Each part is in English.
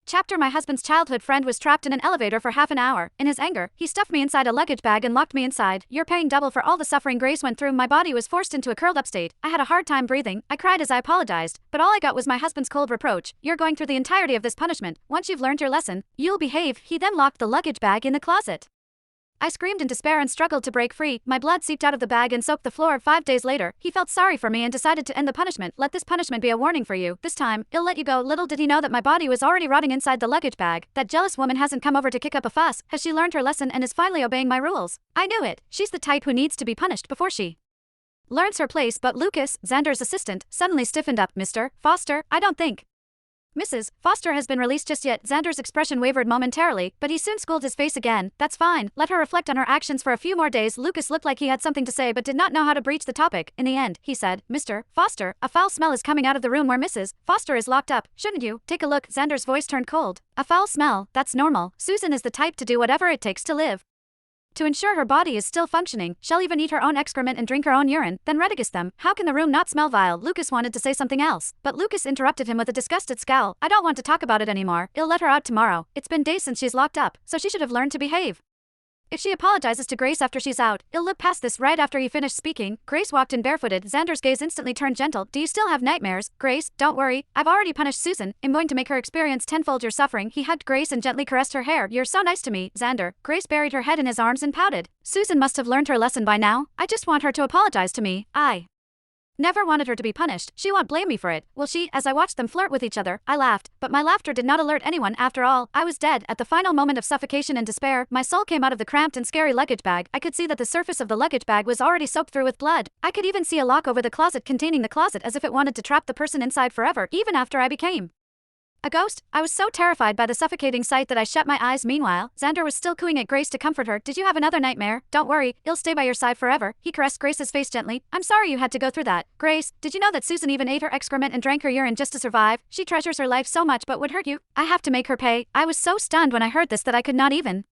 Chapter My husband's childhood friend was trapped in an elevator for half an hour. In his anger, he stuffed me inside a luggage bag and locked me inside. You're paying double for all the suffering Grace went through. My body was forced into a curled up state. I had a hard time breathing. I cried as I apologized, but all I got was my husband's cold reproach. You're going through the entirety of this punishment. Once you've learned your lesson, you'll behave. He then locked the luggage bag in the closet. I screamed in despair and struggled to break free. My blood seeped out of the bag and soaked the floor. 5 days later, he felt sorry for me and decided to end the punishment. Let this punishment be a warning for you. This time, he'll let you go. Little did he know that my body was already rotting inside the luggage bag. That jealous woman hasn't come over to kick up a fuss. Has she learned her lesson and is finally obeying my rules? I knew it. She's the type who needs to be punished before she learns her place. But Lucas, Xander's assistant, suddenly stiffened up. Mr. Foster, I don't think Mrs. Foster has been released just yet. Xander's expression wavered momentarily, but he soon schooled his face again. That's fine. Let her reflect on her actions for a few more days. Lucas looked like he had something to say but did not know how to breach the topic. In the end, he said, Mr. Foster, a foul smell is coming out of the room where Mrs. Foster is locked up. Shouldn't you take a look? Xander's voice turned cold. A foul smell? That's normal. Susan is the type to do whatever it takes to live. To ensure her body is still functioning, she'll even eat her own excrement and drink her own urine, then redigest them. How can the room not smell vile? Lucas wanted to say something else, but Lucas interrupted him with a disgusted scowl. I don't want to talk about it anymore. I'll let her out tomorrow. It's been days since she's locked up, so she should have learned to behave. If she apologizes to Grace after she's out, he'll look past this. Right after he finished speaking, Grace walked in barefooted. Xander's gaze instantly turned gentle. Do you still have nightmares? Grace, don't worry. I've already punished Susan. I'm going to make her experience tenfold your suffering. He hugged Grace and gently caressed her hair. You're so nice to me, Xander. Grace buried her head in his arms and pouted. Susan must have learned her lesson by now. I just want her to apologize to me. I never wanted her to be punished. She won't blame me for it, will she? As I watched them flirt with each other, I laughed, but my laughter did not alert anyone. After all, I was dead. At the final moment of suffocation and despair, my soul came out of the cramped and scary luggage bag. I could see that the surface of the luggage bag was already soaked through with blood. I could even see a lock over the closet containing the closet, as if it wanted to trap the person inside forever, even after I became a ghost. I was so terrified by the suffocating sight that I shut my eyes. Meanwhile, Xander was still cooing at Grace to comfort her. Did you have another nightmare? Don't worry, he'll stay by your side forever. He caressed Grace's face gently. I'm sorry you had to go through that. Grace, did you know that Susan even ate her excrement and drank her urine just to survive? She treasures her life so much but would hurt you. I have to make her pay. I was so stunned when I heard this that I could not even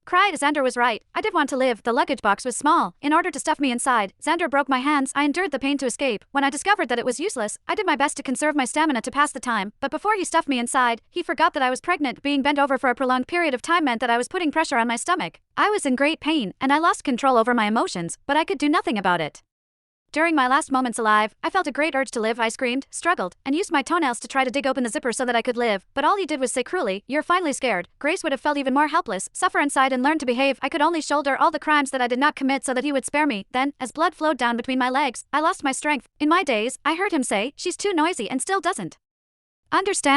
cried. Xander was right. I did want to live. The luggage box was small. In order to stuff me inside, Xander broke my hands. I endured the pain to escape. When I discovered that it was useless, I did my best to conserve my stamina to pass the time. But before he stuffed me inside, he forgot that I was pregnant. Being bent over for a prolonged period of time meant that I was putting pressure on my stomach. I was in great pain, and I lost control over my emotions, but I could do nothing about it. During my last moments alive, I felt a great urge to live. I screamed, struggled, and used my toenails to try to dig open the zipper so that I could live, but all he did was say cruelly, you're finally scared. Grace would have felt even more helpless, suffer inside and learn to behave. I could only shoulder all the crimes that I did not commit so that he would spare me. Then, as blood flowed down between my legs, I lost my strength. In my daze, I heard him say, she's too noisy and still doesn't understand.